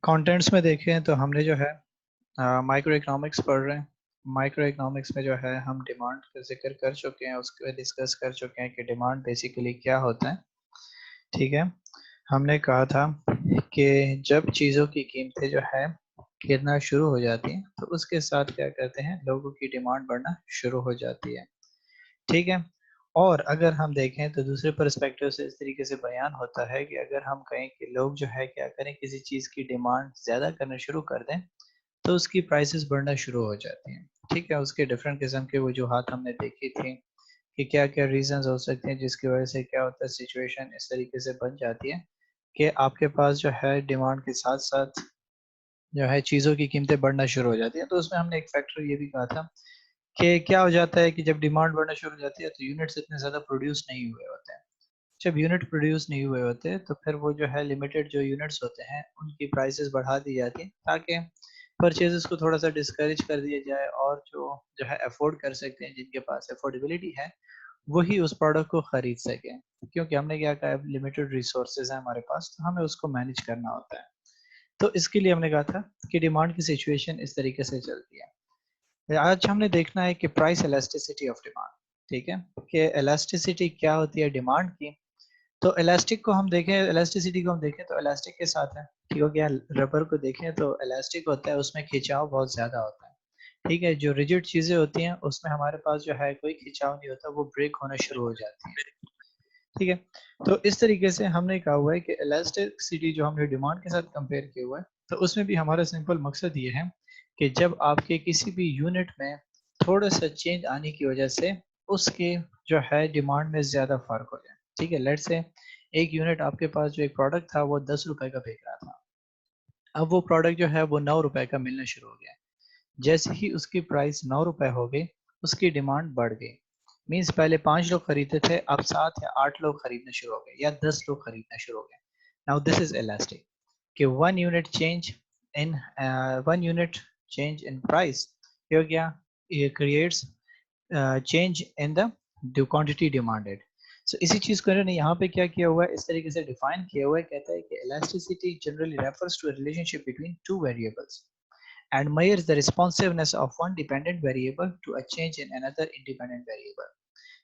Contents में देखें तो हमने जो है माइक्रो इकोनॉमिक्स पढ़ रहे हैं। माइक्रो इकोनॉमिक्स में जो है हम डिमांड का जिक्र कर चुके हैं, उसके डिस्कस कर चुके हैं कि डिमांड बेसिकली क्या होता है। ठीक है, हमने कहा था कि जब चीज़ों की कीमतें जो है गिरना शुरू हो जाती हैं तो उसके साथ क्या करते हैं, लोगों की डिमांड बढ़ना शुरू हो जाती है। ठीक है, और अगर हम देखें तो दूसरे पर्सपेक्टिव से इस तरीके से बयान होता है कि अगर हम कहें कि लोग जो है क्या करें, किसी चीज़ की डिमांड ज़्यादा करना शुरू कर दें तो उसकी प्राइसेस बढ़ना शुरू हो जाती हैं। ठीक है, उसके डिफरेंट किस्म के वजूहात हमने देखी थी कि क्या क्या रीजंस हो सकते हैं जिसकी वजह से क्या होता है, सिचुएशन इस तरीके से बन जाती है कि आपके पास जो है डिमांड के साथ साथ जो है चीज़ों की कीमतें बढ़ना शुरू हो जाती है। तो उसमें हमने एक फैक्टर ये भी कहा था कि क्या हो जाता है कि जब डिमांड बढ़ना शुरू हो जाती है तो यूनिट्स इतने ज़्यादा प्रोड्यूस नहीं हुए होते हैं। जब यूनिट प्रोड्यूस नहीं हुए होते तो फिर वो जो है लिमिटेड जो यूनिट्स होते हैं उनकी प्राइसेस बढ़ा दी जाती है ताकि परचेजेस को थोड़ा सा डिस्करेज कर दिया जाए, और जो जो है अफोर्ड कर सकते हैं, जिनके पास अफोर्डेबिलिटी है, वही उस प्रोडक्ट को खरीद सकें। क्योंकि हमने क्या कहा, लिमिटेड रिसोर्सेज है हमारे पास तो हमें उसको मैनेज करना होता है। तो इसके लिए हमने कहा था कि डिमांड की सिचुएशन इस तरीके से चलती है। आज हमने देखना है कि प्राइस इलास्टिसिटी ऑफ डिमांड। ठीक है, कि इलास्टिसिटी क्या होती है डिमांड की। तो इलास्टिक को हम देखें, इलास्टिसिटी को हम देखें तो इलास्टिक के साथ है। ठीक हो गया, रबर को देखें तो इलास्टिक होता है, उसमें खिंचाव बहुत ज्यादा होता है। ठीक है, जो रिजिड चीजें होती हैं उसमें हमारे पास जो है कोई खिंचाव नहीं होता, वो ब्रेक होना शुरू हो जाती है। ठीक है, तो इस तरीके से हमने कहा हुआ है कि इलास्टिसिटी जो हमने डिमांड के साथ कंपेयर किया हुआ है, तो उसमें भी हमारा सिंपल मकसद ये है कि जब आपके किसी भी यूनिट में थोड़ा सा चेंज आने की वजह से उसके जो है डिमांड में ज्यादा फर्क हो जाए। ठीक है, लेट्स से एक यूनिट आपके पास जो एक प्रोडक्ट था वो 10 रुपए का बिक रहा था, अब वो प्रोडक्ट जो है वो 9 रुपए का मिलना शुरू हो गया। जैसे ही उसकी प्राइस 9 रुपए हो गई, उसकी डिमांड बढ़ गई। मीन्स पहले 5 लोग खरीदते थे, अब 7 या 8 लोग खरीदना शुरू हो गए या 10 लोग खरीदना शुरू हो गए। नाउ दिस इज इलास्टिक कि one unit change in price हो गया, ये creates change in the quantity demanded. So इसी चीज को इन्होंने यहाँ पे क्या किया हुआ है, इस तरीके से डिफाइन किया हुआ है। कहता है कि elasticity generally refers to a relationship between two variables and measures the responsiveness of one dependent variable to a change in another independent variable।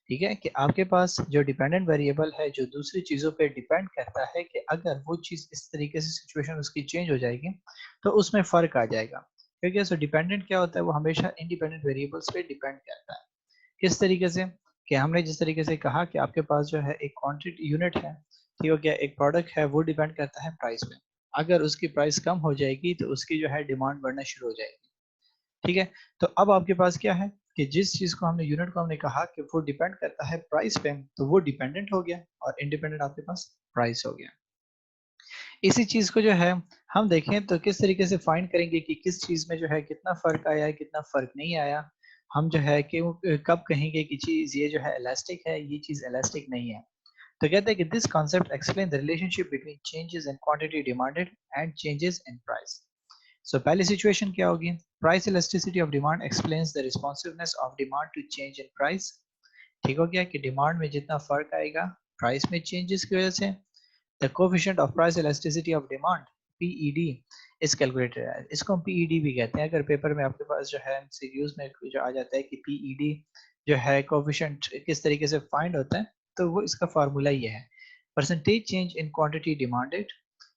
ठीक है, कि आपके पास जो डिपेंडेंट वेरिएबल है जो दूसरी चीजों पे डिपेंड करता है, कि अगर वो चीज इस तरीके से सिचुएशन उसकी चेंज हो जाएगी तो उसमें फर्क आ जाएगा। क्योंकि सो डिपेंडेंट क्या होता है, वो हमेशा इंडिपेंडेंट वेरिएबल्स पे डिपेंड करता है। किस तरीके से, कि हमने जिस तरीके से कहा कि आपके पास जो है एक क्वांटिटी यूनिट है, ठीक हो गया, एक प्रोडक्ट है, वो डिपेंड करता है प्राइस पे। अगर उसकी प्राइस कम हो जाएगी तो उसकी जो है डिमांड बढ़ना शुरू हो जाएगी। ठीक है, तो अब आपके पास क्या है कि जिस चीज को हमने यूनिट को हमने कहा कि वो डिपेंड करता है प्राइस पे, तो वो डिपेंडेंट हो गया और इंडिपेंडेंट आपके पास प्राइस हो गया। इसी चीज को जो है हम देखें तो किस तरीके से फाइंड करेंगे कि किस चीज में जो है कितना फर्क आया है, कितना फर्क नहीं आया। हम जो है कि कब कहेंगे कि चीज ये जो है इलास्टिक है, ये चीज इलास्टिक नहीं है। तो कहते हैं कि this concept explain the relationship between changes in quantity demanded and changes in price. So पहली सिचुएशन क्या होगी, price elasticity of demand explains the responsiveness of demand to change in price. ठीक हो गया, कि डिमांड में जितना फर्क आएगा प्राइस में चेंजेस की वजह से, the coefficient of price elasticity of demand PED is calculated. इसको हम पीईडी भी कहते हैं। अगर पेपर में आपके पास जो है एमसीक्यूज में जो आ जाता है कि पीईडी जो है कोएफिशिएंट किस तरीके से फाइंड होता है, तो वो इसका फार्मूला ये है, percentage change in quantity demanded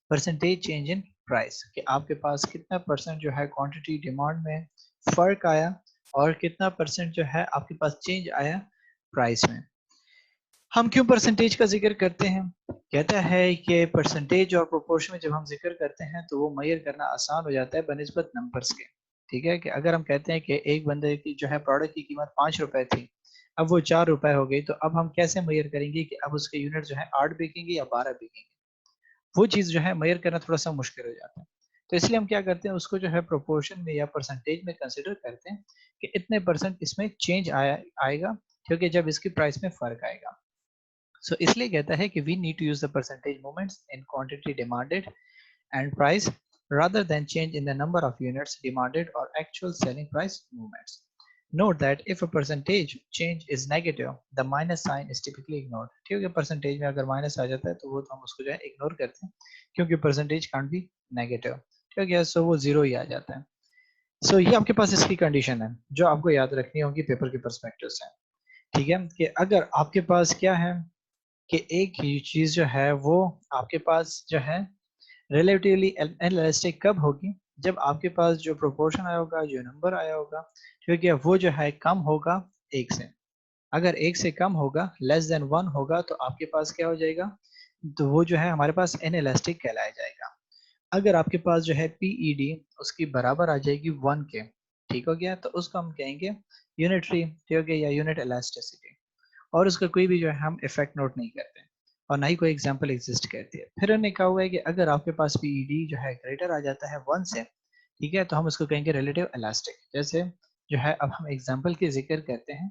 percentage change in price, कि आपके पास कितना परसेंट जो है क्वांटिटी डिमांड में फर्क आया और कितना परसेंट जो है आपके पास चेंज आया प्राइस में। हम क्यों परसेंटेज का जिक्र करते हैं, कहता है कि परसेंटेज और प्रोपोर्शन में जब हम जिक्र करते हैं तो वो मेजर करना आसान हो जाता है बनिस्बत नंबर्स के। ठीक है, कि अगर हम कहते हैं कि एक बंदे की जो है प्रोडक्ट की कीमत 5 रुपए थी, अब वो 4 रुपए हो गई, तो अब हम कैसे मेजर करेंगे कि अब उसके यूनिट जो है 8 बिकेंगे या 12 बिकेंगे। वो चीज जो है मेजर करना थोड़ा सा मुश्किल हो जाता है। तो इसलिए हम क्या करते हैं, उसको जो है प्रोपोर्शन में या परसेंटेज में कंसिडर करते हैं कि इतने परसेंट इसमें चेंज आएगा, क्योंकि जब इसकी प्राइस में फर्क आएगा। सो इसलिए कहता है कि we need to use the percentage movements in quantity demanded and price rather than change in the number of units demanded or actual selling price movements. Note that if a percentage change is negative, the minus sign is typically ignored। ठीक है, percentage में अगर minus आ जाता है तो वो तो हम उसको जो है इग्नोर करते हैं, क्योंकि परसेंटेज can't be negative। ठीक है, सो वो 0 ही आ जाता है। सो ये आपके पास इसकी कंडीशन है जो आपको याद रखनी होगी पेपर के पर्सपेक्टिव से। ठीक है, कि अगर आपके पास क्या है कि एक ही चीज जो है वो आपके पास जो है रिलेटिवली इनएलास्टिक कब होगी, जब आपके पास जो प्रोपोर्शन आया होगा, जो नंबर आया होगा, ठीक है, वो जो है कम होगा एक से। अगर एक से कम होगा, लेस देन 1 होगा, तो आपके पास क्या हो जाएगा, तो वो जो है हमारे पास इनएलास्टिक कहलाया जाएगा। अगर आपके पास जो है पीईडी उसकी बराबर आ जाएगी 1 के, ठीक हो गया, तो उसको हम कहेंगे यूनिटरी, ठीक हो गया, या यूनिट इलास्टिसिटी। और उसका कोई भी जो है हम इफेक्ट नोट नहीं करते और ना ही कोई एग्जांपल एग्जिस्ट करती है। फिर उन्होंने कहा हुआ है कि अगर आपके पास पीईडी जो है ग्रेटर आ जाता है 1 से, ठीक है, तो हम उसको कहेंगे रिलेटिव इलास्टिक। जैसे जो है अब हम एग्जांपल की जिक्र करते हैं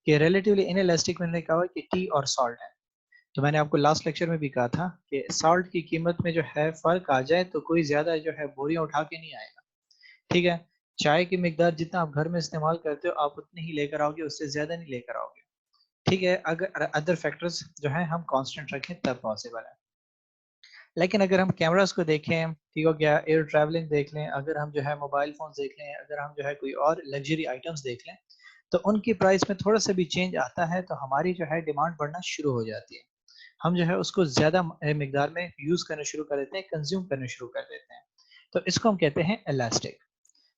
कि रिलेटिवली इनइलास्टिक में कहा हुआ है कि टी और सॉल्ट है। तो मैंने आपको लास्ट लेक्चर में भी कहा था कि सॉल्ट की कीमत में जो है फर्क आ जाए तो कोई ज्यादा जो है बोरियां उठा के नहीं आएगा। ठीक है, चाय की मिकदार जितना आप घर में इस्तेमाल करते हो आप उतनी ही लेकर आओगे, उससे ज्यादा नहीं लेकर आओगे। ठीक है, अगर अदर फैक्टर्स जो है हम कांस्टेंट रखें तब पॉसिबल है। लेकिन अगर हम कैमरास को देखें, ठीक हो गया, एयर ट्रैवलिंग देख लें, अगर हम जो है मोबाइल फोन देख लें, अगर हम जो है कोई और लग्जरी आइटम्स देख लें, तो उनकी प्राइस में थोड़ा सा भी चेंज आता है तो हमारी जो है डिमांड बढ़ना शुरू हो जाती है। हम जो है उसको ज्यादा मिकदार में यूज करना शुरू कर देते हैं, कंज्यूम करना शुरू कर देते हैं। तो इसको हम कहते हैं इलास्टिक।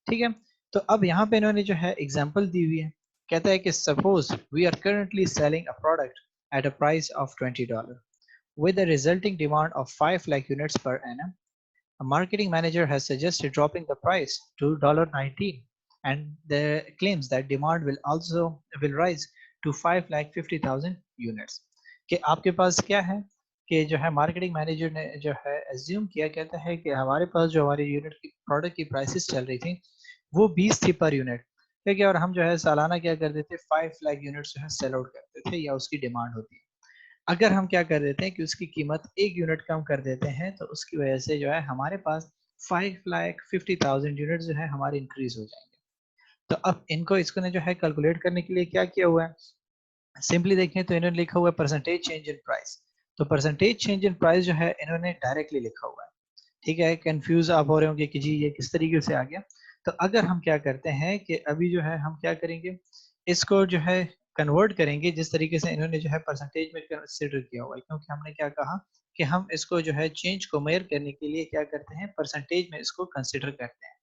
ठीक है, तो अब यहाँ पे इन्होंने जो है एग्जांपल दी हुई है। कहता है कि suppose we are currently selling a product at a price of $20 with a resulting demand of 5 lakh units per annum. A marketing manager has suggested dropping the price to $19 and the claims that demand will rise to 5,50,000 units. कि आपके पास क्या है कि जो है marketing manager ने जो है एज्यूम किया, कहता है कि हमारे पास जो हमारी यूनिट की प्रोडक्ट की प्राइसेस चल रही थी वो 20 थी पर यूनिट। ठीक है, और हम जो है सालाना क्या करते थे, 5 लाख यूनिट्स जो है सेल आउट करते थे या उसकी डिमांड होती है। अगर हम क्या कर देते हैं कि उसकी कीमत 1 यूनिट कम कर देते हैं तो उसकी वजह से जो है हमारे पास 5,50,000 यूनिट जो है हमारे इंक्रीज हो जाएंगे। तो अब इनको इसको ने जो है कैलकुलेट करने के लिए क्या किया हुआ है, सिंपली देखें तो इन्होंने लिखा हुआ है परसेंटेज चेंज इन प्राइस। तो परसेंटेज चेंज इन प्राइस जो है इन्होंने डायरेक्टली लिखा हुआ है। ठीक है, कंफ्यूज आप हो रहे होंगे कि जी ये किस तरीके से आ गया। तो अगर हम क्या करते हैं कि अभी जो है हम क्या करेंगे, इसको जो है कन्वर्ट करेंगे जिस तरीके से इन्होंने जो है परसेंटेज में कंसिडर किया हुआ है, क्योंकि हमने क्या कहा कि हम इसको जो है चेंज को मेयर करने के लिए क्या करते हैं, परसेंटेज में इसको कंसिडर करते हैं।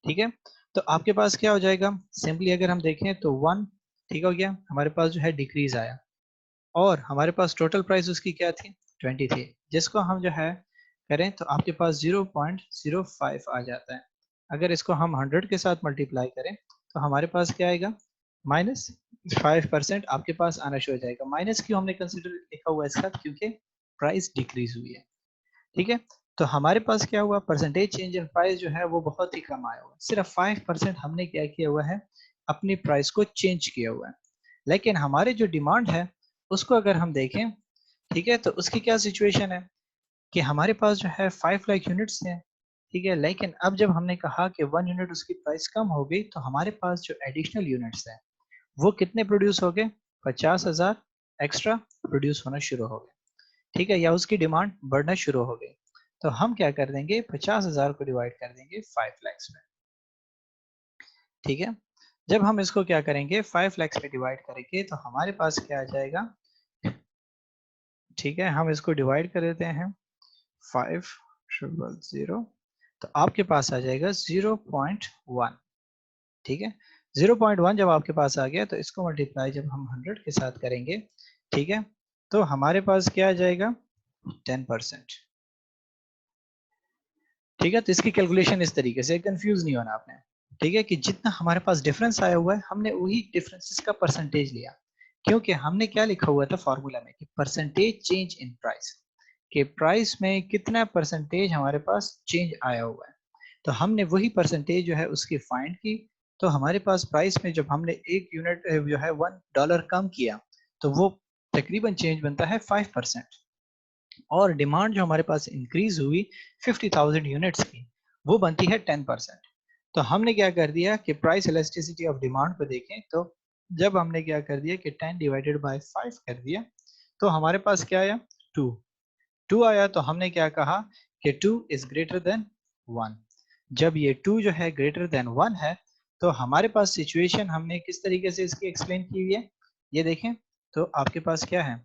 ठीक है, तो आपके पास क्या हो जाएगा, सिंपली अगर हम देखें तो 1, ठीक हो गया, हमारे पास जो है डिक्रीज आया और हमारे पास टोटल प्राइस उसकी क्या थी, 20 थी, जिसको हम जो है करें तो आपके पास 0.05 आ जाता है। अगर इसको हम 100 के साथ मल्टीप्लाई करें तो हमारे पास क्या आएगा, -5% आपके पास आना शुरू हो जाएगा। माइनस क्यों हमने कंसिडर लिखा हुआ है इसका, क्योंकि प्राइस डिक्रीज हुई है। ठीक है, तो हमारे पास क्या हुआ, परसेंटेज चेंज इन प्राइस जो है वो बहुत ही कम आया हुआ है। सिर्फ 5% हमने क्या किया हुआ है, अपनी प्राइस को चेंज किया हुआ है। लेकिन हमारे जो डिमांड है उसको अगर हम देखें, ठीक है, तो उसकी क्या सिचुएशन है कि हमारे पास जो है 5 लाख यूनिट्स हैं। ठीक है, लेकिन अब जब हमने कहा कि 1 यूनिट उसकी प्राइस कम हो गई तो हमारे पास जो एडिशनल यूनिट्स हैं वो कितने प्रोड्यूस हो गए, 50,000 एक्स्ट्रा प्रोड्यूस होना शुरू हो गए। ठीक है, या उसकी डिमांड बढ़ना शुरू हो गई। तो हम क्या कर देंगे, 50,000 को डिवाइड कर देंगे 5 लैक्स में। ठीक है, जब हम इसको क्या करेंगे 5 लैक्स में डिवाइड करेंगे तो हमारे पास क्या आ जाएगा, ठीक है, हम इसको डिवाइड कर देते हैं 5,000, तो आपके पास आ जाएगा 0.1। ठीक है, 0.1 जब आपके पास आ गया तो इसको मल्टीप्लाई जब हम 100 के साथ करेंगे, ठीक है, तो हमारे पास क्या आ जाएगा, 10%। ठीक है, तो इसकी कैलकुलेशन इस तरीके से, कंफ्यूज नहीं होना आपने। ठीक है, कि जितना हमारे पास डिफरेंस आया हुआ है हमने वही डिफरेंसेस का परसेंटेज लिया, क्योंकि हमने क्या लिखा हुआ था फॉर्मूला में कि परसेंटेज चेंज इन प्राइस, के प्राइस में कितना परसेंटेज हमारे पास चेंज आया हुआ है। तो हमने वही परसेंटेज जो है उसकी फाइंड की। तो हमारे पास प्राइस में जब हमने 1 यूनिट जो है $1 कम किया तो वो तकरीबन चेंज बनता है 5%। और डिमांड जो हमारे पास इंक्रीज हुई 50,000 यूनिट्स की, वो बनती है 10%। तो हमने क्या कर दिया कि प्राइस इलास्टिसिटी ऑफ डिमांड को देखें तो जब हमने क्या कर दिया कि 10 डिवाइडेड बाय 5 कर दिया तो हमारे पास क्या आया, 2 आया। तो हमने क्या कहा कि 2 इज ग्रेटर देन 1। जब ये 2 जो है ग्रेटर देन 1 है तो हमारे पास सिचुएशन हमने किस तरीके से इसकी एक्सप्लेन की हुई है, ये देखें तो आपके पास क्या है,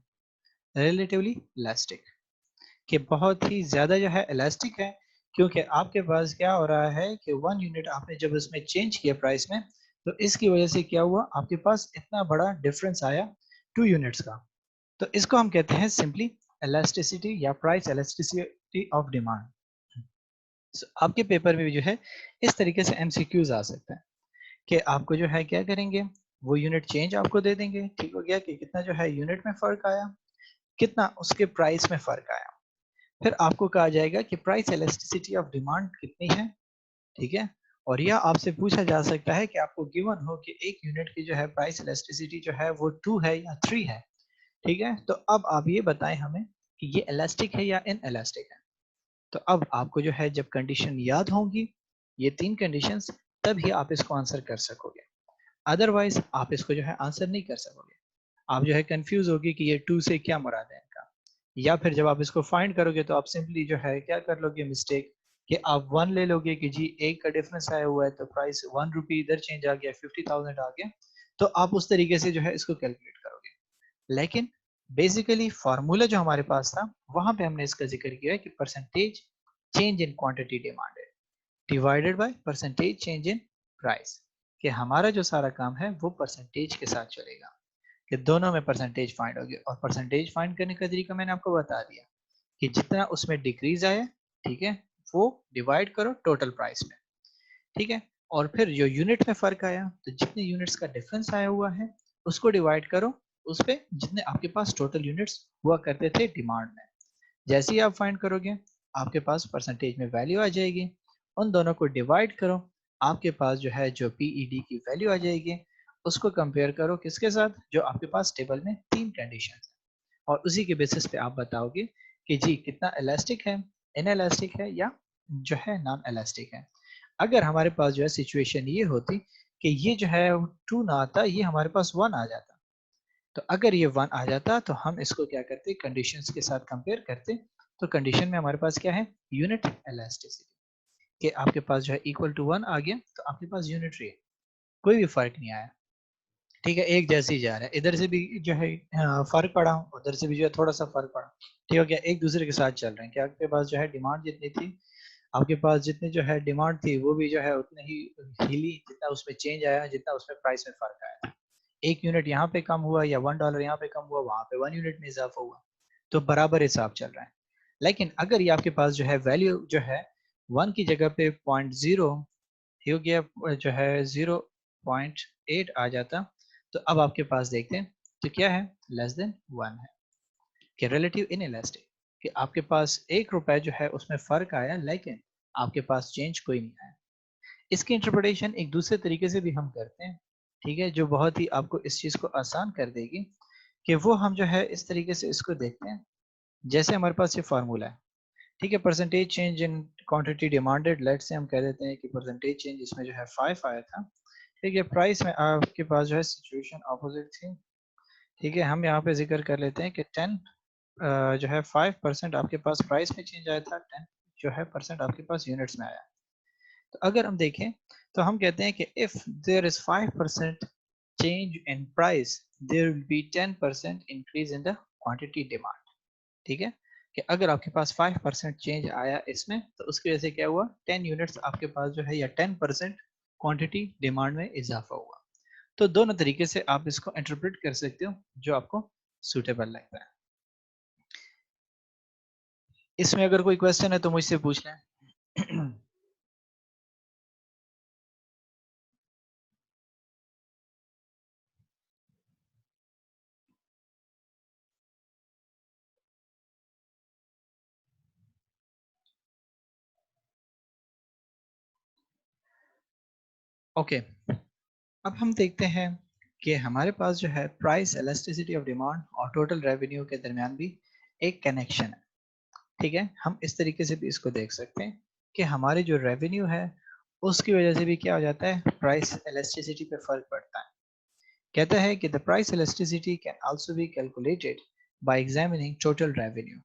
रिलेटिवली इलास्टिक, कि बहुत ही ज्यादा जो है इलास्टिक है, क्योंकि आपके पास क्या हो रहा है कि 1 यूनिट आपने जब इसमें चेंज किया प्राइस में, तो इसकी वजह से क्या हुआ, आपके पास इतना बड़ा डिफरेंस आया 2 यूनिट्स का। तो इसको हम कहते हैं सिंपली इलास्टिसिटी या प्राइस इलास्टिसिटी ऑफ डिमांड। आपके पेपर में भी जो है इस तरीके से एमसीक्यूज आ सकते हैं कि आपको जो है क्या करेंगे, वो यूनिट चेंज आपको दे देंगे, ठीक हो गया, कि कितना जो है यूनिट में फर्क आया, कितना उसके प्राइस में फर्क आया। फिर आपको कहा जाएगा कि प्राइस इलास्टिसिटी ऑफ डिमांड कितनी है, ठीक है। और यह आपसे पूछा जा सकता है कि आपको गिवन हो कि एक यूनिट की जो है प्राइस इलास्टिसिटी जो है वो 2 है या 3 है, ठीक है। तो अब आप ये बताएं हमें कि ये इलास्टिक है या इन इलास्टिक है। तो अब आपको जो है जब कंडीशन याद होंगी, ये 3 कंडीशंस, तभी आप इसको आंसर कर सकोगे, अदरवाइज आप इसको जो है आंसर नहीं कर सकोगे। आप जो है कंफ्यूज होगी कि ये 2 से क्या मुराद है इनका, या फिर जब आप इसको फाइंड करोगे तो आप सिंपली जो है क्या कर लोगे मिस्टेक, कि आप 1 ले लोगे कि जी एक का डिफरेंस आया हुआ है तो प्राइस 1 रुपी इधर चेंज आ गया, 50,000 आ गया, तो आप उस तरीके से जो है इसको कैलकुलेट करोगे। लेकिन बेसिकली फार्मूला जो हमारे पास था वहां पे हमने इसका जिक्र किया है कि percentage change in quantity demanded divided by percentage change in price, कि हमारा जो सारा काम है वो परसेंटेज के साथ चलेगा, कि दोनों में परसेंटेज फाइंड होगी। और परसेंटेज फाइंड करने का तरीका मैंने आपको बता दिया कि जितना उसमें डिक्रीज आया, ठीक है, वो डिवाइड करो टोटल प्राइस में, ठीक है। और फिर जो यूनिट में फर्क आया, तो जितने यूनिट्स का डिफरेंस आया हुआ है उसको डिवाइड करो उस पे जितने आपके पास टोटल यूनिट्स हुआ करते थे डिमांड में। जैसे ही आप फाइंड करोगे आपके पास परसेंटेज में वैल्यू आ जाएगी, उन दोनों को डिवाइड करो, आपके पास जो है जो पीईडी की वैल्यू आ जाएगी, उसको कंपेयर करो किसके साथ, जो आपके पास टेबल में 3 कंडीशन है, और उसी के बेसिस पे आप बताओगे कि जी कितना इलास्टिक है, इनइलास्टिक है, या जो है नॉन इलास्टिक है। अगर हमारे पास जो है सिचुएशन ये होती कि ये जो है 2 ना आता, ये हमारे पास 1 आ जाता, तो अगर ये 1 आ जाता तो हम इसको क्या करते, कंडीशंस के साथ कंपेयर करते। तो कंडीशन में हमारे पास क्या है, यूनिट इलास्टिसिटी, कि आपके पास जो है इक्वल टू 1 आ गया, तो आपके पास यूनिटरी है, कोई भी फर्क नहीं आया, ठीक है, एक जैसे ही जा रहा है, इधर से भी जो है फर्क पड़ा, उधर से भी जो है थोड़ा सा फर्क पड़ा, ठीक हो गया, एक दूसरे के साथ चल रहे हैं। क्या आपके पास जो है डिमांड जितनी थी, आपके पास जितनी जो है डिमांड थी वो भी जो है उतने ही हिली, जितना उसमें चेंज आया, जितना उसमें प्राइस में फर्क आया। एक यूनिट यहाँ पे कम हुआ या $1 यहाँ पे कम हुआ, वहां पे 1 यूनिट में इजाफा हुआ, तो बराबर हिसाब चल रहा है। लेकिन अगर ये आपके पास जो है वैल्यू जो है 1 की जगह पे 0.0 हो गया, जो है 0.8 आ जाता, तो अब आपके पास देखते हैं तो क्या है, लेस देन 1 है, कि रिलेटिव इन इलास्टिक, कि आपके पास 1 रुपए जो है उसमें फर्क आया, लेकिन आपके पास चेंज कोई नहीं आया। इसकी इंटरप्रिटेशन एक दूसरे तरीके से भी हम करते हैं, ठीक है, जो बहुत ही आपको इस चीज को आसान कर देगी, कि वो हम जो है इस तरीके से इसको देखते हैं। जैसे हमारे पास ये फार्मूला है, ठीक है, percentage change in quantity demanded, let say हम कह देते हैं कि परसेंटेज चेंज इसमें जो है 5 आया था, ठीक है, प्राइस में आपके पास जो है सिचुएशन अपोजिट थी, ठीक है, हम यहाँ पे जिक्र कर लेते हैं कि 10 जो है 5% आपके पास प्राइस में चेंज आया था, 10 जो है परसेंट आपके पास यूनिट्स में आया। तो अगर हम देखें तो हम कहते हैं कि if there is 5% change in price, there will be 10% increase in the quantity demand, ठीक है, कि अगर आपके पास 5% चेंज आया इसमें, तो उसकी वजह से क्या हुआ, 10 यूनिट्स आपके पास जो है, या 10% क्वांटिटी डिमांड में इजाफा हुआ। तो दोनों तरीके से आप इसको इंटरप्रेट कर सकते हो, जो आपको सूटेबल लगता है। इसमें अगर कोई क्वेश्चन है तो मुझसे पूछ लें। ओके, अब हम देखते हैं कि हमारे पास जो है प्राइस इलास्टिसिटी ऑफ डिमांड और टोटल रेवेन्यू के दरमियान भी एक कनेक्शन है, ठीक है। हम इस तरीके से भी इसको देख सकते हैं कि हमारे जो रेवेन्यू है उसकी वजह से भी क्या हो जाता है, प्राइस इलास्टिसिटी पे फर्क पड़ता है। कहता है कि the price elasticity can also be calculated by examining total revenue,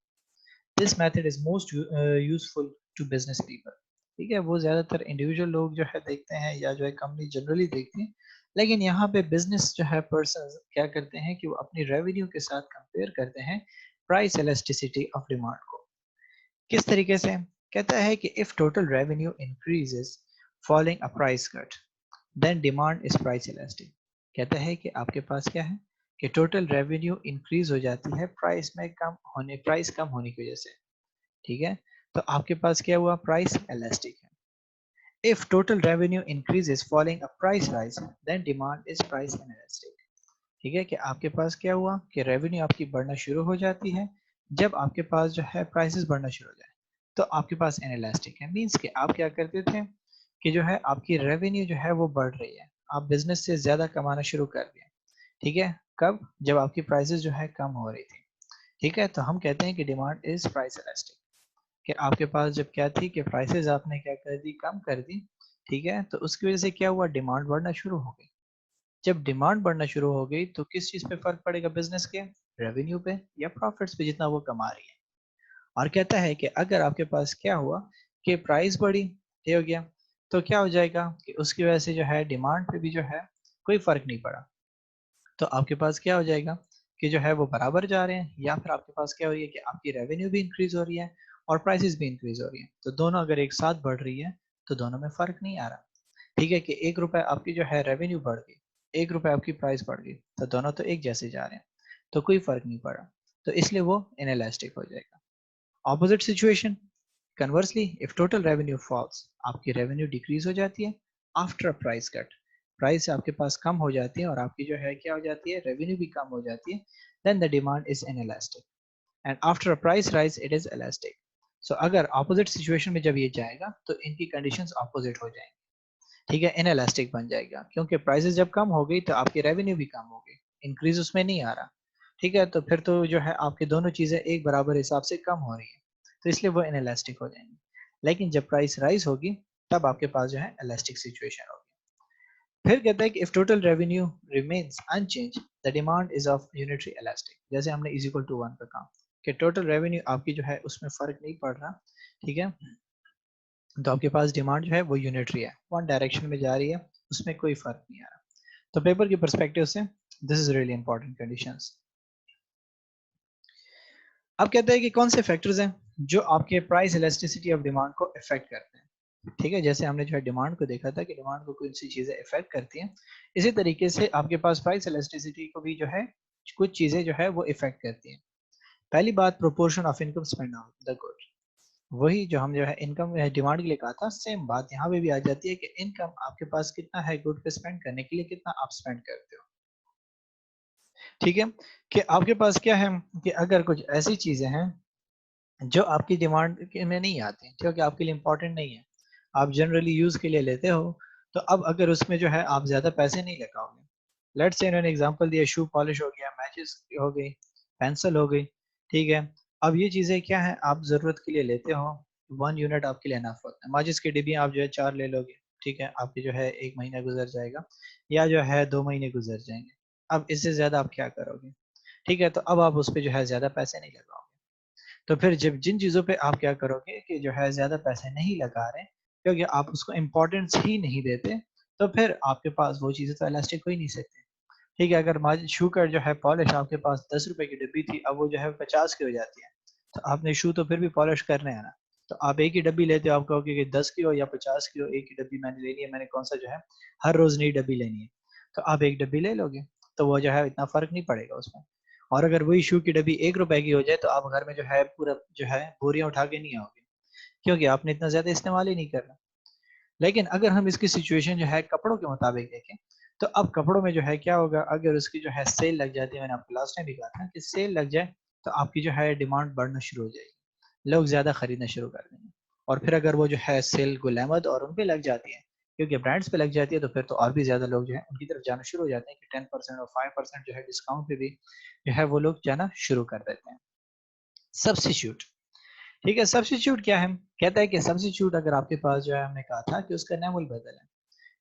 this method is most useful to business people. ठीक है, वो ज्यादातर इंडिविजुअल लोग जो है देखते हैं या जो है कंपनी जनरली देखती है। लेकिन यहाँ पे बिजनेस जो है पर्सन क्या करते हैं कि वो अपनी रेवेन्यू के साथ कंपेयर करते हैं प्राइस एलास्टिसिटी ऑफ डिमांड को। किस तरीके से? कहता है कि if total revenue increases following a price cut then demand is price elastic. कहता है कि आपके पास क्या है कि टोटल रेवेन्यू इंक्रीज हो जाती है प्राइस कम होने की वजह से। ठीक है, तो आपके पास क्या हुआ? प्राइस इलास्टिक है। If total revenue increases following a price rise then demand is price inelastic. ठीक है, कि आपके पास क्या हुआ कि रेवेन्यू आपकी बढ़ना शुरू हो जाती है जब आपके पास जो है प्राइसेस बढ़ना शुरू हो जाए, तो आपके पास इनएलास्टिक है। मींस कि आप क्या करते थे कि जो है आपकी रेवेन्यू जो है वो बढ़ रही है, आप बिजनेस से ज्यादा कमाना शुरू कर दिए। ठीक है, कब? जब आपकी प्राइसेस जो है कम हो रही थी। ठीक है, तो हम कहते हैं कि डिमांड इज प्राइस इलास्टिक, कि आपके पास जब क्या थी कि प्राइसेस आपने क्या कर दी? कम कर दी। ठीक है, तो उसकी वजह से क्या हुआ? डिमांड बढ़ना शुरू हो गई। जब डिमांड बढ़ना शुरू हो गई तो किस चीज पे फर्क पड़ेगा बिजनेस के? रेवेन्यू पे या प्रॉफिट्स पे, जितना वो कमा रही है। और कहता है कि अगर आपके पास क्या हुआ कि प्राइस बढ़ी, ये हो गया, तो क्या हो जाएगा कि उसकी वजह से जो है डिमांड पे भी जो है कोई फर्क नहीं पड़ा। तो आपके पास क्या हो जाएगा कि जो है वो बराबर जा रहे हैं, या फिर आपके पास क्या हो रही है कि आपकी रेवेन्यू भी इंक्रीज हो रही है और प्राइसेस भी इंक्रीज हो रही है। तो दोनों अगर एक साथ बढ़ रही है तो दोनों में फर्क नहीं आ रहा। ठीक है, कि 1 रुपए आपकी जो है रेवेन्यू बढ़ गई, 1 रुपए आपकी प्राइस बढ़ गई, तो दोनों तो एक जैसे जा रहे हैं, तो कोई फर्क नहीं पड़ा। तो इसलिए वो इनएलास्टिक हो जाएगा। Opposite situation, conversely if total revenue falls, आपकी रेवेन्यू डिक्रीज हो जाती है आफ्टर प्राइस कट, प्राइस आपके पास कम हो जाती है और आपकी जो है क्या हो जाती है? रेवेन्यू भी कम हो जाती है। Then the demand is inelastic and after a price rise it is elastic. So अगर ऑपोजिट सिचुएशन में जब ये जाएगा तो इनकी कंडीशंस ऑपोजिट हो जाएंगी। ठीक है, इनएलास्टिक बन जाएगा, क्योंकि प्राइसेस जब कम हो गई तो आपकी रेवेन्यू भी कम हो गई, इंक्रीज उसमें नहीं आ रहा। ठीक है, तो फिर तो जो है आपकी दोनों चीजें एक बराबर हिसाब से कम हो रही है, तो इसलिए वो इनएलास्टिक हो जाएंगे। लेकिन जब प्राइस राइज होगी तब आपके पास जो है इलास्टिक सिचुएशन होगी। फिर कहता है कि if total revenue remains unchange the demand is of unitary elastic. जैसे हमने इज इक्वल टू 1 पे कहा कि टोटल रेवेन्यू आपकी जो है उसमें फर्क नहीं पड़ रहा। ठीक है, तो आपके पास डिमांड जो है वो यूनिटरी है, वन डायरेक्शन में जा रही है, उसमें कोई फर्क नहीं आ रहा। तो पेपर के परस्पेक्टिव से this is really important conditions. अब कहते हैं कि कौन से फैक्टर्स हैं जो आपके प्राइस इलास्टिसिटी ऑफ डिमांड को इफेक्ट करते हैं। ठीक है, जैसे हमने जो है डिमांड को देखा था कि डिमांड को कौन सी चीजें इफेक्ट करती हैं, इसी तरीके से आपके पास प्राइस इलास्टिसिटी को भी जो है कुछ चीजें जो है वो इफेक्ट करती हैं। पहली बात, proportion of income spend on the good. वही जो हम जो है इनकम डिमांड के लिए कहा था, सेम बात यहाँ पे भी आ जाती है कि इनकम आपके पास कितना है गुड पे स्पेंड करने के लिए, कितना आप स्पेंड करते हो। ठीक है, कि आपके पास क्या है कि अगर कुछ ऐसी चीजें हैं जो आपकी डिमांड में नहीं आती, क्योंकि आपके लिए इंपॉर्टेंट नहीं है, आप जनरली यूज के लिए लेते हो, तो अब अगर उसमें जो है आप ज्यादा पैसे नहीं लगाओगे। लेट्स से इन्होंने एग्जांपल दिया, शू पॉलिश हो गया, मैचेस हो गई, पेंसिल हो गई। ठीक है, अब ये चीजें क्या है आप जरूरत के लिए लेते हो, 1 यूनिट आपके लिए इनफ होता है। माचिस की डिब्बी आप जो है 4 ले लोगे, ठीक है, आपके जो है 1 महीना गुजर जाएगा या जो है 2 महीने गुजर जाएंगे। अब इससे ज्यादा आप क्या करोगे? ठीक है, तो अब आप उस पर जो है ज्यादा पैसे नहीं लगाओगे। तो फिर जब जिन चीज़ों पे आप क्या करोगे कि जो है ज़्यादा पैसे नहीं लगा रहे, क्योंकि आप उसको इम्पोर्टेंस ही नहीं देते, तो फिर आपके पास वो चीज़ें तो इलास्टिक हो ही नहीं सकती। ठीक है, अगर मान शू का जो है पॉलिश आपके पास 10 रुपए की डब्बी थी, अब वो जो है 50 की हो जाती है, तो आपने शू तो फिर भी पॉलिश करने है ना। तो आप एक ही डब्बी लेते हो, आप कहोगे कि 10 की हो या 50 की हो, एक ही डब्बी मैंने लेनी है, मैंने कौन सा जो है हर रोज नई डब्बी लेनी है, तो आप एक डब्बी ले लोगे, तो वो जो है इतना फर्क नहीं पड़ेगा उसमें। और अगर वही शू की डब्बी 1 रुपए की हो जाए तो आप घर में जो है पूरा जो है बोरियां उठा के नहीं आओगे, क्योंकि आपने इतना ज्यादा इस्तेमाल ही नहीं करना। लेकिन अगर हम इसकी सिचुएशन जो है कपड़ों के मुताबिक देखें, तो अब कपड़ों में जो है क्या होगा, अगर उसकी जो है सेल लग जाती है, मैंने आपको लास्ट टाइम भी कहा था कि सेल लग जाए तो आपकी जो है डिमांड बढ़ना शुरू हो जाएगी, लोग ज्यादा खरीदना शुरू कर देंगे। और फिर अगर वो जो है सेल गुल अहमद और उन पे लग जाती है, क्योंकि ब्रांड्स पे लग जाती है, तो फिर तो और भी ज्यादा लोग जो है उनकी तरफ जाना शुरू हो जाते हैं कि 10% और 5% जो है डिस्काउंट पे भी जो है वो लोग जाना शुरू कर देते हैं। सब्स्टिट्यूट, ठीक है, सब्स्टिट्यूट क्या है? कहता है कि सब्स्टिट्यूट अगर आपके पास जो है, हमने कहा था कि उसका नामुल बदल है।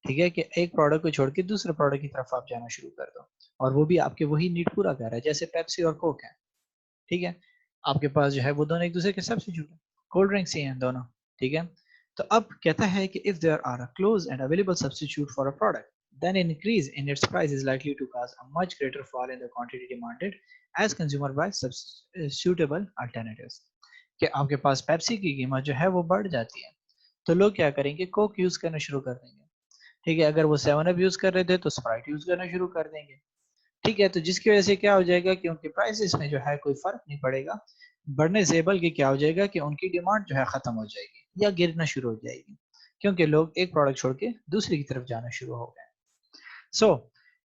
ठीक है, कि एक प्रोडक्ट को छोड़ के दूसरे प्रोडक्ट की तरफ आप जाना शुरू कर दो, और वो भी आपके वही नीड पूरा कर रहा है, जैसे पेप्सी और कोक है। ठीक है, आपके पास जो है वो दोनों एक दूसरे के सब्स्टिट्यूट है, कोल्ड ड्रिंक्स ही हैं दोनों। ठीक है, तो अब कहता है कि if there are a close and available substitute for a product, then an increase in its price is likely to cause a much greater fall in the quantity demanded as consumer buy suitable alternatives. कि आपके पास Pepsi की कीमत जो है वो बढ़ जाती है, तो लोग क्या करेंगे, कोक यूज करना शुरू कर देंगे। ठीक है, अगर वो 7 अप यूज कर रहे थे तो स्प्राइट यूज करना शुरू कर देंगे। ठीक है, तो जिसकी वजह से क्या हो जाएगा कि उनके प्राइसेस में जो है कोई फर्क नहीं पड़ेगा बढ़ने से, बल्कि क्या हो जाएगा कि उनकी डिमांड जो है खत्म हो जाएगी या गिरना शुरू हो जाएगी, क्योंकि लोग एक प्रोडक्ट छोड़ के दूसरी की तरफ जाना शुरू हो गए। सो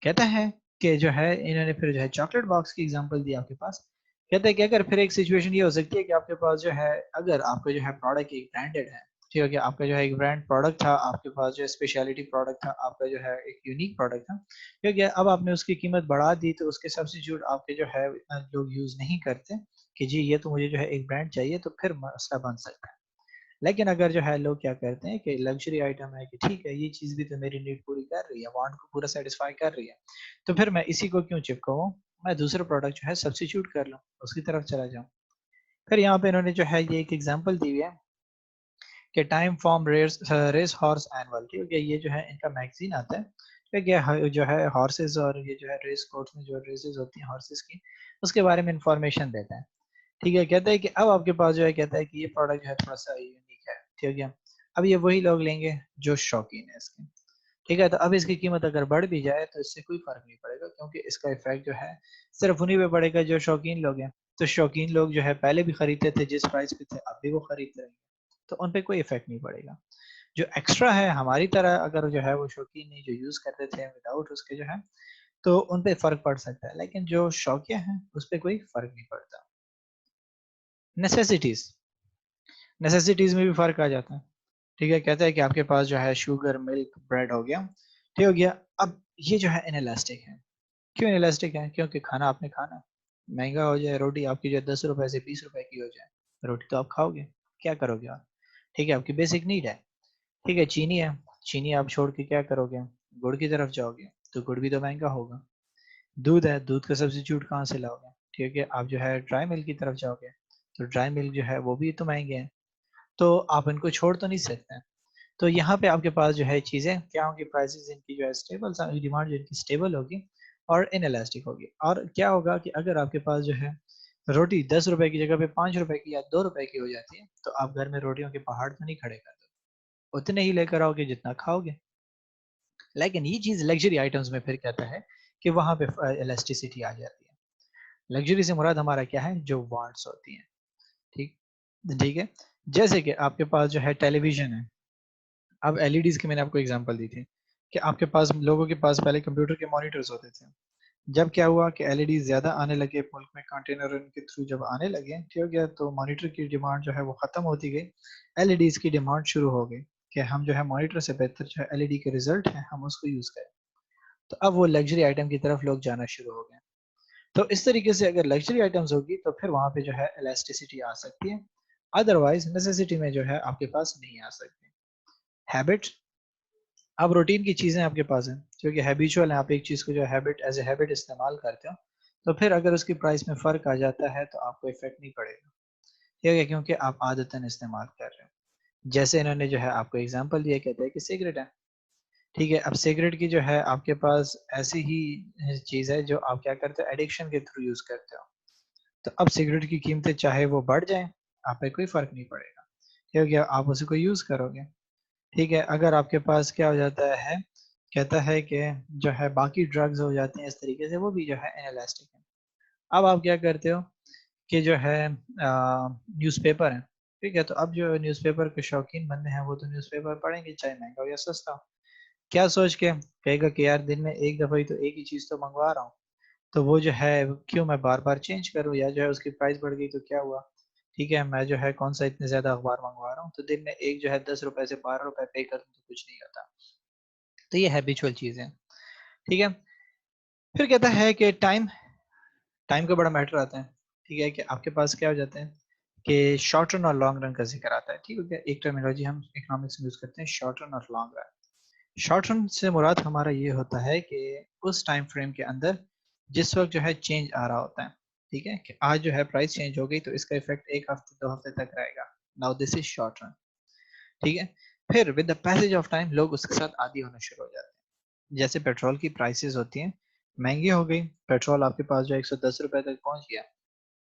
कहता है कि जो है इन्होंने फिर जो है चॉकलेट बॉक्स की एग्जांपल दी आपके पास। कहता है कि अगर फिर एक सिचुएशन ये हो सकती है कि आपके पास जो है, अगर आपका जो है प्रोडक्ट एक ब्रांडेड है, ठीक है, कि आपका जो है एक ब्रांड प्रोडक्ट था, आपके पास जो है स्पेशलिटी प्रोडक्ट था, आपका जो है एक यूनिक प्रोडक्ट था, ठीक है, अब आपने उसकी कीमत बढ़ा दी तो उसके सब्स्टिट्यूट आपके जो है इतना लोग यूज नहीं करते कि जी ये तो मुझे जो है एक ब्रांड चाहिए, तो फिर मसला बन सकता है। लेकिन अगर जो है लोग क्या करते हैं कि लग्जरी आइटम है कि ठीक है ये चीज़ भी तो मेरी नीड पूरी कर रही है, वांट को पूरा सेटिस्फाई कर रही है, तो फिर मैं इसी को क्यों चिपकाऊं, मैं दूसरा प्रोडक्ट जो है सब्स्टिट्यूट कर लूं, उसकी तरफ चला जाऊं। फिर यहाँ पे इन्होंने जो है ये एक एग्जांपल दी हुई है कि time form race horse annual, ठीक है, ये जो है इनका मैगजीन आता है, ठीक है, जो है हॉर्सेस और ये जो है रेस कोर्स में जो रेसेस होती हैं हॉर्सेस की, उसके बारे में इंफॉर्मेशन देता है। ठीक है, कहता है कि अब आपके पास जो है, कहता है कि ये प्रोडक्ट जो है थोड़ा सा यूनिक है, ठीक है, अब ये वही लोग लेंगे जो शौकीन है इसके। ठीक है, तो अब इसकी कीमत अगर बढ़ भी जाए तो इससे कोई फर्क नहीं पड़ेगा, क्योंकि इसका इफेक्ट जो है सिर्फ उन्हीं पे पड़ेगा जो शौकीन लोग हैं। तो शौकीन लोग जो है पहले भी खरीदते थे जिस प्राइस पे थे, अब भी वो खरीदते रहेंगे, तो उन पे कोई इफेक्ट नहीं पड़ेगा। जो एक्स्ट्रा है हमारी तरह अगर जो है वो शौकीन नहीं जो यूज करते थे विदाउट उसके जो है, तो उन पे फर्क पड़ सकता है, लेकिन जो शौकिया है उस पर कोई फर्क नहीं पड़ता। नेसेसिटीज, नेसेसिटीज में भी फर्क आ जाता है। ठीक है, कहता है कि आपके पास जो है शुगर मिल्क ब्रेड हो गया, ठीक हो गया, अब ये जो है इनएलास्टिक है। क्यों इनएलास्टिक है? क्योंकि खाना आपने खाना है, महंगा हो जाए रोटी आपकी जो 10 रुपए से 20 रुपए की हो जाए, रोटी तो आप खाओगे, क्या करोगे आप? ठीक है, आपकी बेसिक नीड है। ठीक है, चीनी है, चीनी आप छोड़ के क्या करोगे, गुड़ की तरफ जाओगे, तो गुड़ भी तो महंगा होगा। दूध है, दूध का सब्स्टिट्यूट कहाँ से लाओगे? ठीक है, आप जो है ड्राई मिल्क की तरफ जाओगे, तो ड्राई मिल्क जो है वो भी तो महंगे हैं, तो आप इनको छोड़ तो नहीं सकते हैं। तो यहाँ पे आपके पास जो है चीज़ें क्या होंगी, प्राइसेस इनकी जो है स्टेबल, डिमांड जो इनकी स्टेबल होगी और इनएलास्टिक होगी। और क्या होगा कि अगर आपके पास जो है रोटी 10 रुपए की जगह पे 5 रुपए की या 2 रुपए की हो जाती है, तो आप घर में रोटियों के पहाड़ तो नहीं खड़े कर दो, उतने ही लेकर आओगे जितना खाओगे। लेकिन ये चीज़ लग्जरी आइटम्स में फिर कहता है कि वहाँ पे इलास्टिसिटी आ जाती है। लग्जरी से मुराद हमारा क्या है, जो वांट्स होती हैं। ठीक, ठीक है, जैसे कि आपके पास जो है टेलीविजन है, अब एलईडीज की मैंने आपको एग्जांपल दी थी कि आपके पास लोगों के पास पहले कंप्यूटर के मॉनिटर्स होते थे। जब क्या हुआ कि एलईडी ज्यादा आने लगे मुल्क में, कंटेनर के थ्रू जब आने लगे, ठीक हो गया, तो मॉनिटर की डिमांड जो है वो खत्म होती गई, एलईडीज की डिमांड शुरू हो गई कि हम जो है मॉनिटर से बेहतर जो है एलईडी के रिजल्ट है हम उसको यूज करें। तो अब वो लग्जरी आइटम की तरफ लोग जाना शुरू हो गए। तो इस तरीके से अगर लग्जरी आइटम्स होगी तो फिर वहां पे जो है इलास्टिसिटी आ सकती है, अदरवाइज नेसेसिटी में जो है आपके पास नहीं आ सकती। हैबिट, अब रूटीन की चीजें आपके पास हैं, क्योंकि हैबिचुअल है, आप एक चीज को जो हैबिट एज ए हैबिट इस्तेमाल करते हो, तो फिर अगर उसकी प्राइस में फर्क आ जाता है तो आपको इफेक्ट नहीं पड़ेगा, ठीक है, क्योंकि आप आदतन इस्तेमाल कर रहे हो। जैसे इन्होंने जो है आपको एग्जांपल दिया, कहते हैं कि सिगरेट है, ठीक है, अब सिगरेट की जो है आपके पास ऐसी ही चीज है जो आप क्या करते हो, एडिक्शन के थ्रू यूज करते हो। तो अब सिगरेट की कीमतें चाहे वो बढ़ जाए, आप पे कोई फर्क नहीं पड़ेगा, ठीक है, आप उसी को यूज करोगे। ठीक है, अगर आपके पास क्या हो जाता है, कहता है कि जो है बाकी ड्रग्स हो जाते हैं इस तरीके से, वो भी जो है इनएलास्टिक है। अब आप क्या करते हो कि जो है न्यूज़पेपर है, ठीक है, तो अब जो न्यूज़पेपर के शौकीन बंदे हैं वो तो न्यूज़पेपर पढ़ेंगे चाहे महंगा हो या सस्ता हो। क्या सोच के कहेगा कि यार दिन में एक दफा ही तो एक ही चीज तो मंगवा रहा हूँ, तो वो जो है क्यों मैं बार बार चेंज करूँ, या जो है उसकी प्राइस बढ़ गई तो क्या हुआ, ठीक है, मैं जो है कौन सा इतने ज्यादा अखबार मंगवा रहा हूँ, तो दिन में एक जो है 10 रुपए से 12 रुपए पे करूँ तो कुछ नहीं होता। तो ये हैबिचुअल चीज है। ठीक है, फिर कहता है कि टाइम, टाइम का बड़ा मैटर आता है। ठीक है, कि आपके पास क्या हो जाता है कि शॉर्ट रन और लॉन्ग रन का जिक्र आता है। ठीक है, एक टर्मिनोलॉजी हम इकोनॉमिक्स में यूज करते हैं, शॉर्ट रन और लॉन्ग रन। शॉर्ट रन से मुराद हमारा ये होता है कि उस टाइम फ्रेम के अंदर जिस वक्त जो है चेंज आ रहा होता है, ठीक है, कि आज जो है प्राइस चेंज हो गई तो इसका इफेक्ट एक हफ्ते 2 हफ्ते तक रहेगा। Now this is short run. ठीक है। फिर with the passage of time लोग उसके साथ आदी होना शुरू हो जाते हैं। जैसे पेट्रोल की प्राइसेस होती हैं महंगी हो गई, पेट्रोल आपके पास जो 110 रुपए तक पहुंच गया,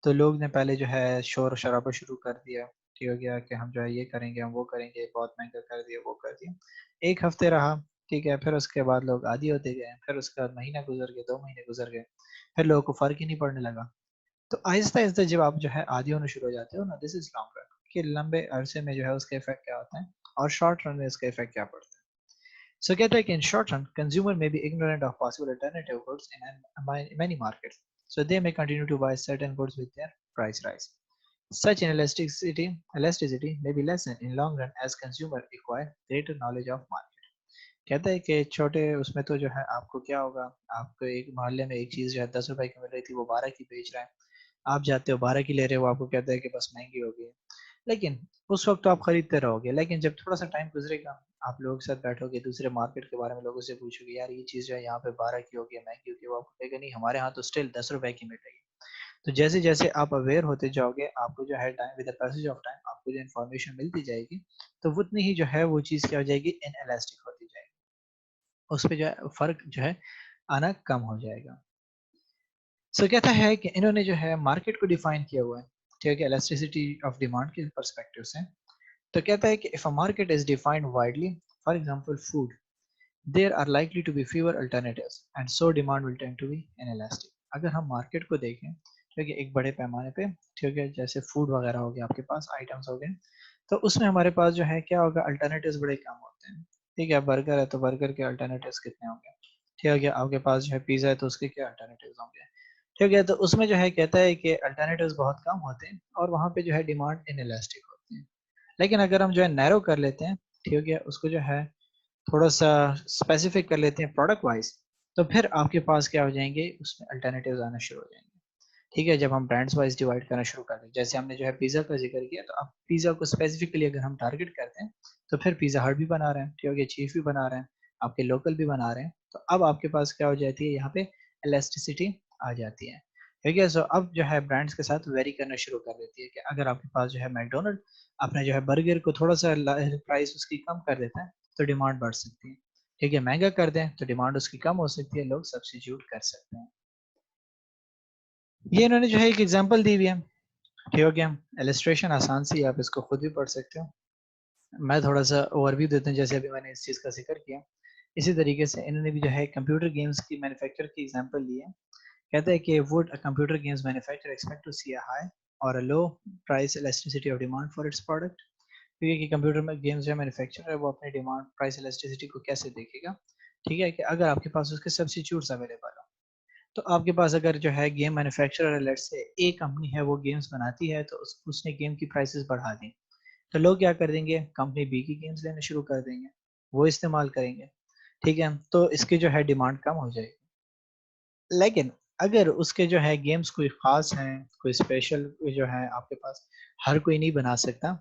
तो लोग ने पहले जो है शोर शराबा शुरू कर दिया। ठीक हो गया कि हम जो है ये करेंगे, हम वो करेंगे, बहुत महंगा कर दिया, वो कर दिया। एक हफ्ते रहा, ठीक है, फिर उसके बाद लोग आदी होते गए, फिर उसके बाद महीना गुजर गया, 2 महीने गुजर गए, फिर लोगों को फर्क ही नहीं पड़ने लगा। तो आहिस्ता आहिस्ता जब आप जो है आदी होना शुरू हो जाते हो ना, दिस इज लॉन्ग रन, कि लंबे अरसे में जो है उसका इफेक्ट क्या होता है और शॉर्ट रन में उसका इफेक्ट क्या पड़ता है। So कहता है कि in short run, consumer may be ignorant of possible alternative goods in many markets. So they may continue to buy certain goods with their price rise. Such elasticity may be lessened in long run as consumer acquire greater knowledge of market. कहता है कि छोटे उसमें तो जो है आपको क्या होगा, आपको एक मोहल्ले में एक चीज जो है 10 रुपए की मिल रही थी वो 12 की बेच रहा है, आप जाते हो 12 की ले रहे हो, आपको कहता है कि बस महंगी हो गई है। लेकिन उस वक्त तो आप खरीदते रहोगे, लेकिन जब थोड़ा सा टाइम गुजरेगा, आप लोगों के साथ बैठोगे, दूसरे मार्केट के बारे में लोगों से पूछोगे, यार ये चीज़ जो है यहाँ पे 12 की होगी, महंगी होगी, वो आपको कहेगा नहीं हमारे यहाँ तो स्टिल 10 रुपए की मिल रही है। तो जैसे जैसे आप अवेयर होते जाओगे, आपको जो है time with the passage of time आपको जो इन्फॉर्मेशन मिलती जाएगी, तो उतनी ही जो है वो चीज़ क्या हो जाएगी, इनएलास्टिक होती जाएगी, उस पर जो है फर्क जो है आना कम हो जाएगा। सो कहता है कि इन्होंने जो है मार्केट को डिफाइन किया हुआ है, ठीक है, इलास्टिसिटी ऑफ डिमांड के पर्सपेक्टिव से। तो कहता है कि if a market is defined widely, for example food, there are likely to be fewer alternatives and so demand will tend to be inelastic. अगर हम मार्केट को देखें, ठीक है, एक बड़े पैमाने पे, ठीक है, जैसे फूड वगैरह हो गया, आपके पास आइटम्स हो गए, तो उसमें हमारे पास जो है क्या होगा, अल्टरनेटिव्स बड़े कम होते हैं। ठीक है, बर्गर है तो बर्गर के अल्टरनेटिव्स कितने होंगे, ठीक है, आपके पास जो है पिज्जा है तो उसके क्या अल्टरनेटिव्स होंगे। ठीक है, तो उसमें जो है कहता है कि अल्टरनेटिव्स बहुत कम होते हैं और वहाँ पे जो है डिमांड इनइलास्टिक होती है। लेकिन अगर हम जो है नैरो कर लेते हैं, ठीक है, उसको जो है थोड़ा सा स्पेसिफिक कर लेते हैं प्रोडक्ट वाइज, तो फिर आपके पास क्या हो जाएंगे, उसमें अल्टरनेटिव्स आना शुरू हो जाएंगे। ठीक है, जब हम ब्रांड्स वाइज डिवाइड करना शुरू कर दें, जैसे हमने जो है पिज्ज़ा का जिक्र किया, तो अब पिज्ज़ा को स्पेसिफिकली अगर हम टारगेट करते हैं, तो फिर पिज्ज़ा हट भी बना रहे हैं, ठीक है, चीफ भी बना रहे हैं, आपके लोकल भी बना रहे हैं, तो अब आपके पास क्या हो जाती है, यहाँ पे इलास्टिसिटी आ जाती है। ठीक है, सो अब जो है ब्रांड्स के साथ वेरी करना शुरू कर देती है, कि अगर आपके पास जो है मैकडोनल्ड अपने जो है बर्गर को थोड़ा सा प्राइस उसकी कम कर देता है, तो डिमांड बढ़ सकती है। ठीक है, महंगा कर दें तो डिमांड उसकी कम हो सकती है, लोग सब्सिट्यूट कर सकते हैं। ये इन्होंने जो है एक एग्जांपल दी हुई है, ठीक हो गया, इलस्ट्रेशन आसान सी है, आप इसको खुद भी पढ़ सकते हो। मैं थोड़ा सा ओवरव्यू देता हूँ, जैसे अभी मैंने इस चीज़ का जिक्र किया, इसी तरीके से इन्होंने भी जो है कंप्यूटर गेम्स की मैन्युफैक्चर की एग्जांपल ली है। कहते हैं कि would a computer games manufacture expect to see a high or a low price elasticity of demand for its product. क्योंकि कि कंप्यूटर में गेम्स जो मैन्युफैक्चर है वो अपने डिमांड प्राइस इलास्टिसिटी को कैसे देखेगा, ठीक है, कि अगर आपके पास उसके सब्स्टिट्यूट्स अवेलेबल हो, तो आपके पास अगर जो है गेम मैन्युफैक्चरर लेट्स से एक कंपनी है वो गेम्स बनाती है, तो उसने गेम की प्राइसेस बढ़ा दी, तो लोग क्या कर देंगे, कंपनी बी की गेम्स लेना शुरू कर देंगे, वो इस्तेमाल करेंगे। ठीक है, तो इसकी जो है डिमांड कम हो जाएगी। लेकिन अगर उसके जो है गेम्स कोई खास हैं, कोई स्पेशल जो है आपके पास हर कोई नहीं बना सकता,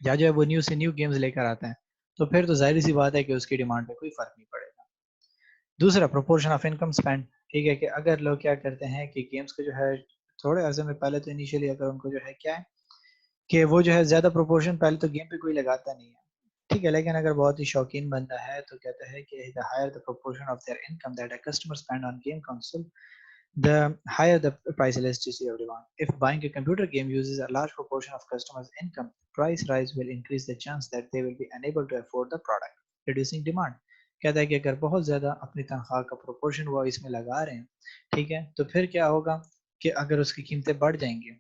या जो है वो न्यू से न्यू गेम्स लेकर आता है, तो फिर तो जाहिर सी बात है कि उसकी डिमांड पे कोई फर्क नहीं पड़ेगा। दूसरा, प्रोपोर्शन ऑफ इनकम स्पेंड। ठीक है, कि अगर लोग क्या करते हैं कि गेम्स को जो है थोड़े अर्से में पहले, तो इनिशियली अगर उनको जो है क्या है कि वो जो है ज्यादा प्रोपोर्शन पहले तो गेम पे कोई लगाता नहीं है, ठीक है, लेकिन अगर बहुत ही शौकीन बंदा है तो कहता है कि the higher the proportion of their income that a customer spend on game console, the higher the price elasticity of demand. If buying a computer game uses a large proportion of customers' income, price rise will increase the chance that they will be unable to afford the product, reducing demand. कहता है कि अगर बहुत ज़्यादा अपनी तनख्वाह का proportion वो इसमें लगा रहे हैं, ठीक है, तो फिर क्या होगा कि अगर उसकी कीमतें बढ़ जाएंगी,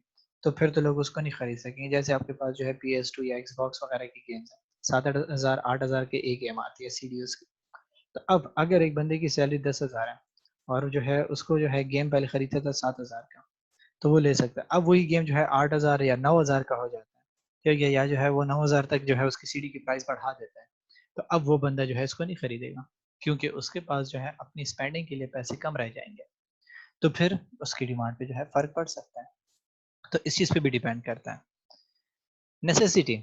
तो फिर तो लोग उसको नहीं खरीद सकेंगे। जैसे आपके पास जो है PS2 या Xbox वगैरह की गेम्स है, 7,000 8,000 के एक गेम आती है सीडीज की। तो अब अगर एक बंदे की सैलरी 10,000 है और जो है उसको जो है गेम पहले खरीदता था 7,000 का, तो वो ले सकता है। अब वही गेम जो है 8,000 या 9,000 का हो जाता है, ठीक है, या जो है वो 9,000 तक जो है उसकी सीडी की प्राइस बढ़ा देता है, तो अब वो बंदा जो है इसको नहीं खरीदेगा, क्योंकि उसके पास जो है अपनी स्पेंडिंग के लिए पैसे कम रह जाएंगे, तो फिर उसकी डिमांड पे जो है फर्क पड़ सकता है। तो इस चीज़ पे भी डिपेंड करता है। नेसेसिटी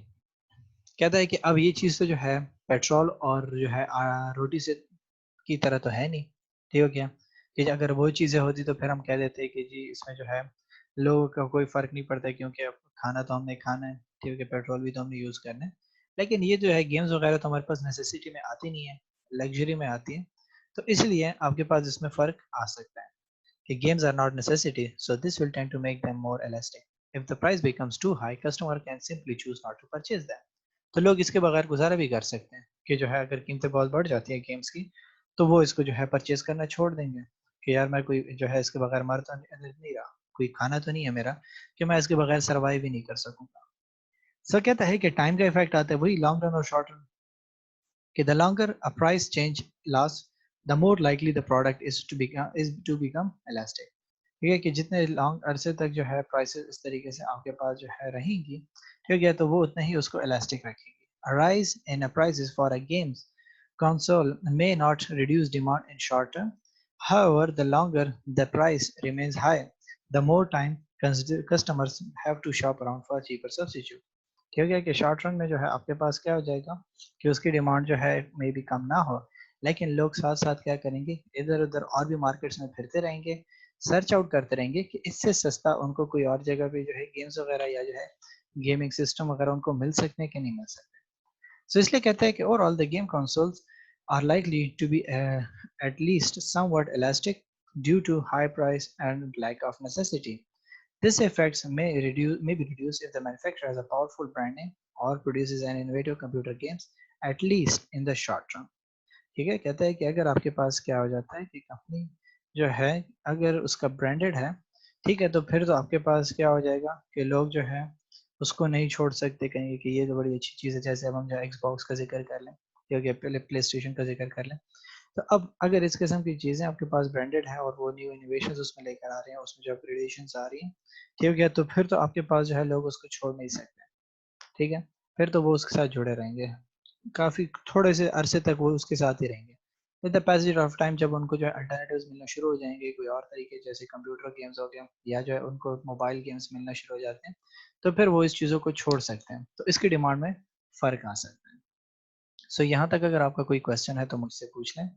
कहता है कि अब ये चीज़ तो जो है पेट्रोल और जो है रोटी से की तरह तो है नहीं, ठीक हो गया, कि अगर वो चीज़ें होती तो फिर हम कह देते कि जी इसमें जो है लोगों का कोई फ़र्क नहीं पड़ता, क्योंकि अब खाना तो हमने खाना है, ठीक है, पेट्रोल भी तो हमने यूज़ करना है। लेकिन ये जो है गेम्स वगैरह तो हमारे पास नेसेसिटी में आती नहीं है, लग्जरी में आती है, तो इसलिए आपके पास इसमें फ़र्क आ सकता है कि games are not necessity, so this will tend to make them more elastic. If the price becomes too high, customer can simply choose not to purchase them. तो लोग इसके बगैर गुजारा भी कर सकते हैं कि जो है अगर कीमतें बहुत बढ़ जाती है गेम्स की, तो वो इसको जो है परचेज करना छोड़ देंगे कि यार मैं कोई जो है इसके बगैर मर तो नहीं रहा, कोई खाना तो नहीं है मेरा कि मैं इसके बगैर सर्वाइव ही नहीं कर सकूंगा। सर कहता है कि टाइम का इफेक्ट आता है वही लॉन्ग रन और शॉर्ट रन, कि the longer a price change lasts, the more likely the product is to become elastic. ठीक है कि जितने लॉन्ग अरसे तक जो है प्राइसेस इस तरीके से आपके पास जो है रहेंगी, ठीक है, तो वो उतना ही उसको इलास्टिक रखेगी। A rise in a prices for a games console may not reduce demand in short term. However, the longer the price remains high, the more time customers have to shop around for cheaper substitute. ठीक है कि short run में जो है आपके पास क्या हो जाएगा कि उसकी डिमांड जो है मे बी कम ना हो, लेकिन लोग साथ साथ क्या करेंगे, इधर उधर और भी मार्केट्स में फिरते रहेंगे, सर्च आउट करते रहेंगे कि इससे सस्ता उनको कोई और जगह पे जो है गेम्स वगैरह या जो है गेमिंग सिस्टम वगैरह उनको मिल सकते हैं कि नहीं मिल सकते। सो इसलिए कहते हैं कि overall the game consoles are likely to be at least somewhat elastic due to high price and lack of necessity. This effects may be reduced if the manufacturer has a powerful brand name or produces an innovative computer games, at least in the short term. ठीक है, कहता है कि अगर आपके पास क्या हो जाता है कि कंपनी जो है अगर उसका ब्रांडेड है, ठीक है, तो फिर तो आपके पास क्या हो जाएगा कि लोग जो है उसको नहीं छोड़ सकते, कहेंगे कि ये तो बड़ी अच्छी चीज़ है। जैसे अब हम जो एक्सबॉक्स का जिक्र कर लें या पहले प्ले स्टेशन का जिक्र कर लें, तो अब अगर इस किस्म की चीज़ें आपके पास ब्रांडेड है और वो न्यू इनोवेशंस उसमें लेकर आ रहे हैं, उसमें जो अपग्रेडेशंस आ रही हैं, ठीक है, तो फिर तो आपके पास जो है लोग उसको छोड़ नहीं सकते, ठीक है, फिर तो वो उसके साथ जुड़े रहेंगे, काफ़ी थोड़े से अरसे तक वो उसके साथ ही रहेंगे। With the passage of time जब उनको जो है अल्टरनेटिव्स मिलना शुरू हो जाएंगे, कोई और तरीके जैसे कंप्यूटर गेम्स हो गया या जो है उनको मोबाइल गेम्स मिलना शुरू हो जाते हैं, तो फिर वो इस चीज़ों को छोड़ सकते हैं, तो इसकी डिमांड में फ़र्क आ सकता है। सो यहाँ तक अगर आपका कोई क्वेश्चन है तो मुझसे पूछ लें।